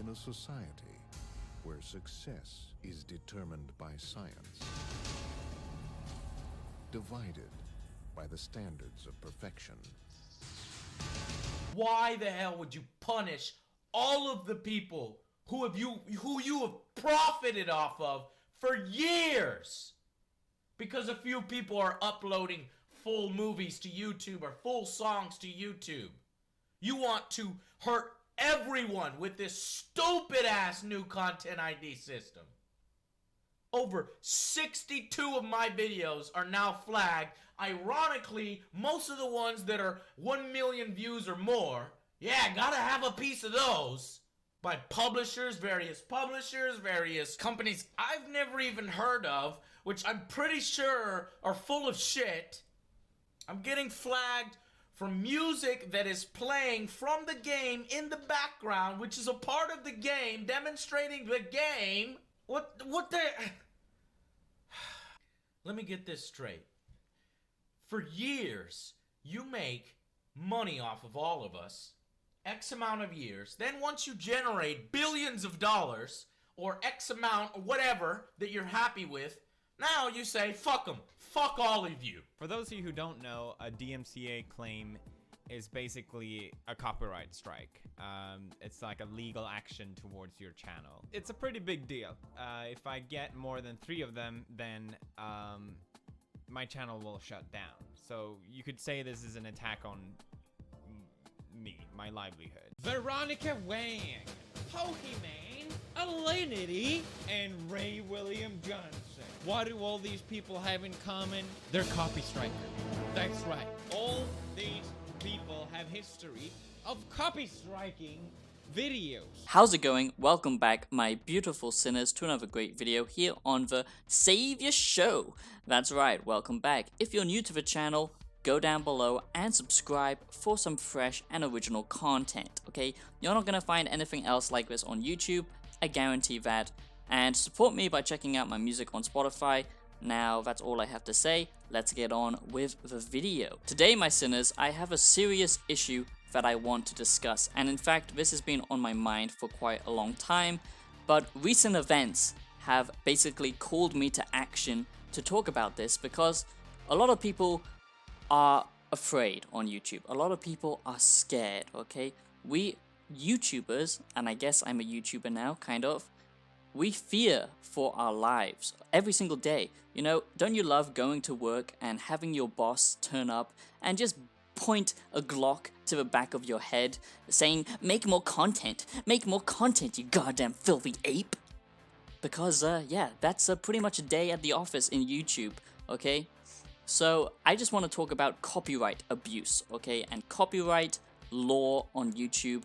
in a society where success is determined by science, divided by the standards of perfection. Why the hell would you punish all of the people who you have profited off of for years? Because a few people are uploading full movies to YouTube or full songs to YouTube. You want to hurt everyone with this stupid ass new content ID system. Over 62 of my videos are now flagged. Ironically, most of the ones that are 1 million views or more, yeah, gotta have a piece of those, by various companies I've never even heard of, which I'm pretty sure are full of shit. I'm getting flagged for music that is playing from the game in the background, which is a part of the game, demonstrating the game. What the... Let me get this straight. For years, you make money off of all of us, X amount of years. Then once you generate billions of dollars, or X amount, or whatever, that you're happy with, now you say, fuck them. Fuck all of you. For those of you who don't know, a DMCA claim is basically a copyright strike. It's like a legal action towards your channel. It's a pretty big deal. If I get more than 3 of them, then my channel will shut down. So you could say this is an attack on me, my livelihood. Veronica Wang, Pokemon, Alinity, and Ray William Johnson. What do all these people have in common? They're copy strikers. That's right. All these people have history of copy striking videos. How's it going? Welcome back, my beautiful sinners, to another great video here on the Savior Show. That's right, welcome back. If you're new to the channel, go down below and subscribe for some fresh and original content, okay? You're not gonna find anything else like this on YouTube, I guarantee that. And support me by checking out my music on Spotify. Now, that's all I have to say. Let's get on with the video. Today, my sinners, I have a serious issue that I want to discuss. And in fact, this has been on my mind for quite a long time. But recent events have basically called me to action to talk about this, because a lot of people are afraid on YouTube. A lot of people are scared, okay? We YouTubers, and I guess I'm a YouTuber now, kind of, we fear for our lives every single day. You know, don't you love going to work and having your boss turn up and just point a Glock to the back of your head saying, make more content, you goddamn filthy ape? Because, yeah, that's pretty much a day at the office in YouTube, okay? So, I just want to talk about copyright abuse, okay? And copyright law on YouTube.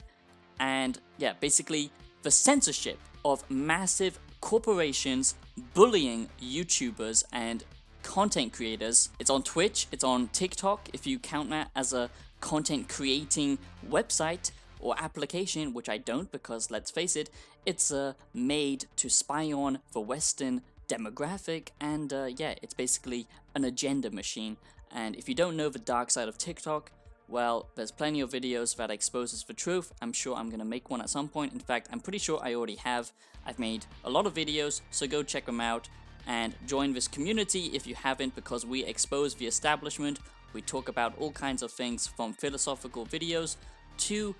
And, yeah, basically the censorship of massive corporations bullying YouTubers and content creators. It's on Twitch, it's on TikTok, if you count that as a content creating website or application, which I don't, because let's face it, it's made to spy on the Western demographic, and yeah, it's basically an agenda machine. And if you don't know the dark side of TikTok, well, there's plenty of videos that exposes the truth. I'm sure I'm gonna make one at some point. In fact, I'm pretty sure I already have. I've made a lot of videos, so go check them out and join this community if you haven't, because we expose the establishment. We talk about all kinds of things, from philosophical videos to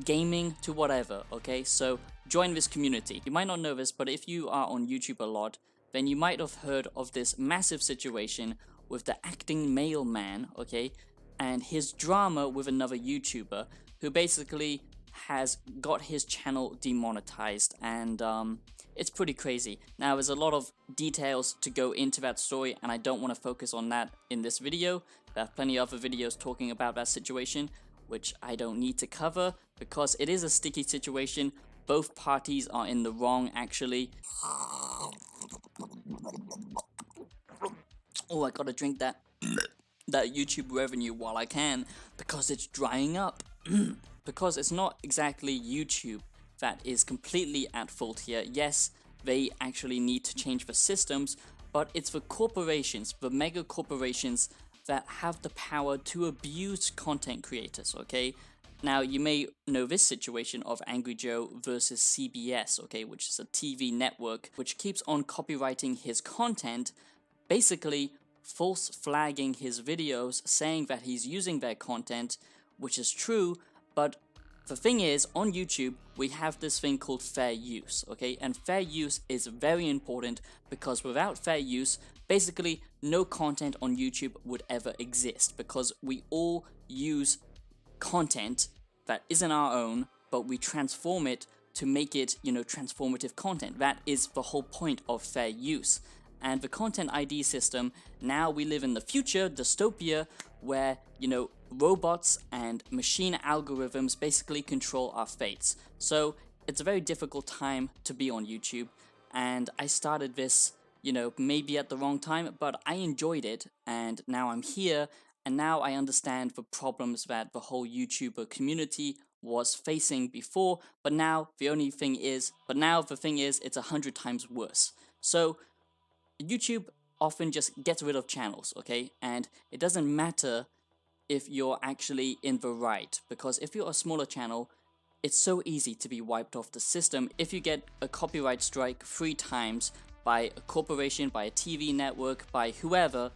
gaming to whatever, okay? So join this community. You might not know this, but if you are on YouTube a lot, then you might have heard of this massive situation with the acting male man, okay? And his drama with another YouTuber who basically has got his channel demonetized, and it's pretty crazy. Now, there's a lot of details to go into that story, and I don't want to focus on that in this video. There are plenty of other videos talking about that situation, which I don't need to cover, because it is a sticky situation. Both parties are in the wrong, actually. Oh, I gotta drink that YouTube revenue while I can, because it's drying up. Because it's not exactly YouTube that is completely at fault here. Yes, they actually need to change the systems, but it's the corporations, the mega corporations, that have the power to abuse content creators, okay? Now, you may know this situation of Angry Joe versus CBS, okay, which is a TV network which keeps on copyrighting his content, basically false flagging his videos, saying that he's using their content, which is true, but the thing is, on YouTube, we have this thing called fair use, okay? And fair use is very important because without fair use, basically no content on YouTube would ever exist because we all use content that isn't our own, but we transform it to make it, transformative content. That is the whole point of fair use. And the content ID system, now we live in the future, dystopia, where, robots and machine algorithms basically control our fates. So it's a very difficult time to be on YouTube. And I started this, maybe at the wrong time, but I enjoyed it. And now I'm here. And now I understand the problems that the whole YouTuber community was facing before. But now the thing is, it's 100 times worse. So YouTube often just gets rid of channels, okay? And it doesn't matter if you're actually in the right, because if you're a smaller channel, it's so easy to be wiped off the system. If you get a copyright strike 3 times by a corporation, by a TV network, by whoever,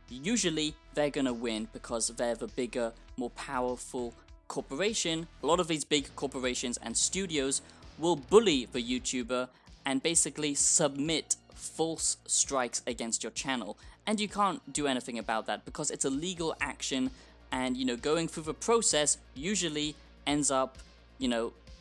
usually they're gonna win because they're the bigger, more powerful corporation. A lot of these big corporations and studios will bully the YouTuber and basically submit false strikes against your channel, and you can't do anything about that because it's a legal action, and going through the process usually ends up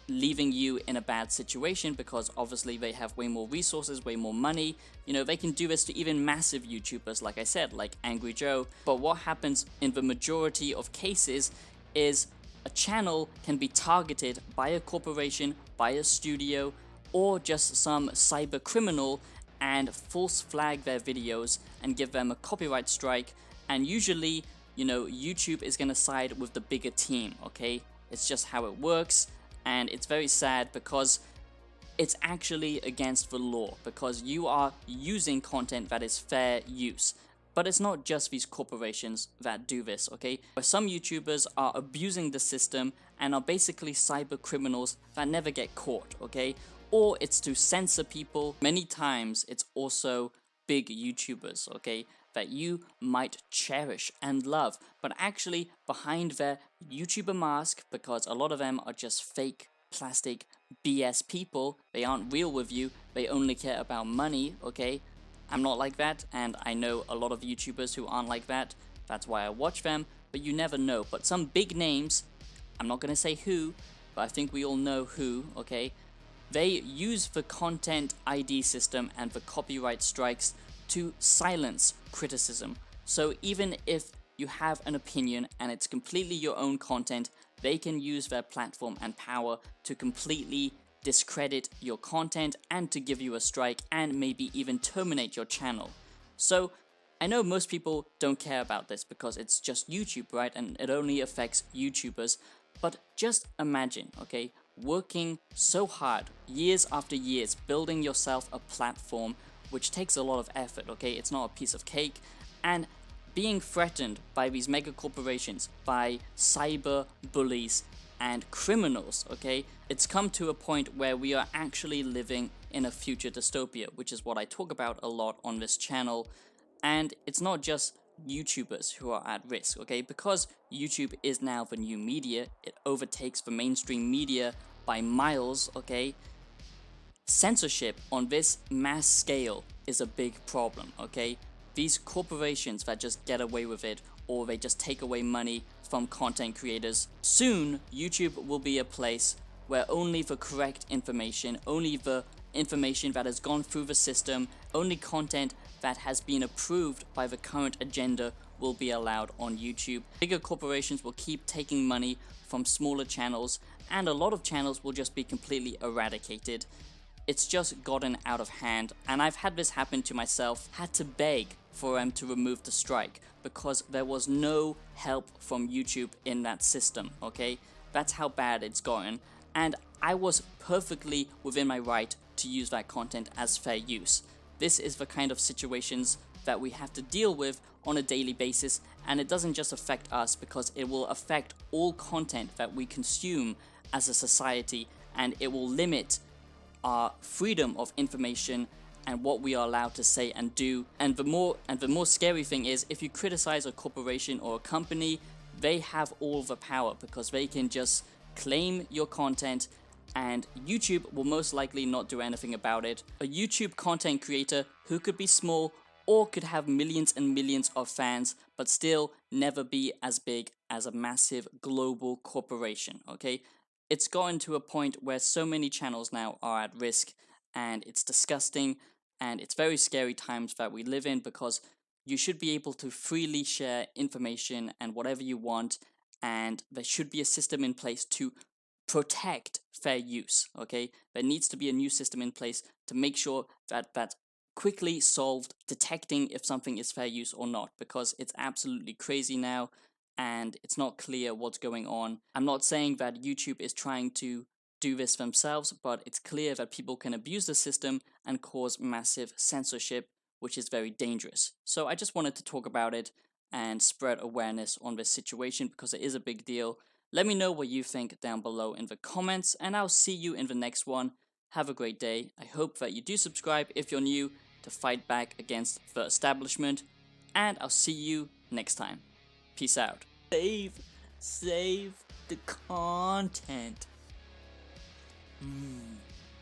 leaving you in a bad situation because obviously they have way more resources, way more money. They can do this to even massive YouTubers, like I said, like Angry Joe. But what happens in the majority of cases is a channel can be targeted by a corporation, by a studio, or just some cyber criminal and false flag their videos and give them a copyright strike. And usually, YouTube is gonna side with the bigger team, okay? It's just how it works, and it's very sad because it's actually against the law because you are using content that is fair use. But it's not just these corporations that do this, okay? But some YouTubers are abusing the system and are basically cyber criminals that never get caught, okay? Or it's to censor people. Many times it's also big YouTubers, okay, that you might cherish and love, but actually behind their YouTuber mask, because a lot of them are just fake plastic BS people, they aren't real with you, they only care about money, okay? I'm not like that, and I know a lot of YouTubers who aren't like that. That's why I watch them, but you never know. But some big names, I'm not gonna say who, but I think we all know who, okay? They use the content ID system and the copyright strikes to silence criticism. So even if you have an opinion and it's completely your own content, they can use their platform and power to completely discredit your content and to give you a strike and maybe even terminate your channel. So I know most people don't care about this because it's just YouTube, right? And it only affects YouTubers. But just imagine, okay, working so hard, years after years, building yourself a platform, which takes a lot of effort, okay? It's not a piece of cake. And being threatened by these mega corporations, by cyber bullies and criminals, okay? It's come to a point where we are actually living in a future dystopia, which is what I talk about a lot on this channel. And it's not just YouTubers who are at risk, okay? Because YouTube is now the new media, it overtakes the mainstream media by miles, okay? Censorship on this mass scale is a big problem, okay? These corporations that just get away with it, or they just take away money from content creators. Soon, YouTube will be a place where only the correct information, only the information that has gone through the system, only content that has been approved by the current agenda will be allowed on YouTube. Bigger corporations will keep taking money from smaller channels, and a lot of channels will just be completely eradicated. It's just gotten out of hand, and I've had this happen to myself, had to beg for them to remove the strike because there was no help from YouTube in that system, okay? That's how bad it's gotten, and I was perfectly within my right to use that content as fair use. This is the kind of situations that we have to deal with on a daily basis, and it doesn't just affect us because it will affect all content that we consume as a society, and it will limit our freedom of information and what we are allowed to say and do. And the more scary thing is, if you criticize a corporation or a company, they have all the power because they can just claim your content, and YouTube will most likely not do anything about it. A YouTube content creator who could be small or could have millions and millions of fans but still never be as big as a massive global corporation, okay? It's gotten to a point where so many channels now are at risk, and it's disgusting, and it's very scary times that we live in, because you should be able to freely share information and whatever you want, and there should be a system in place to protect fair use, okay? There needs to be a new system in place to make sure that that's quickly solved detecting if something is fair use or not, because it's absolutely crazy now and it's not clear what's going on. I'm not saying that YouTube is trying to do this themselves, but it's clear that people can abuse the system and cause massive censorship, which is very dangerous. So I just wanted to talk about it and spread awareness on this situation because it is a big deal. Let me know what you think down below in the comments, and I'll see you in the next one. Have a great day. I hope that you do subscribe if you're new to fight back against the establishment, and I'll see you next time. Peace out. Save the content.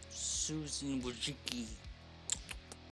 Susan Wojcicki.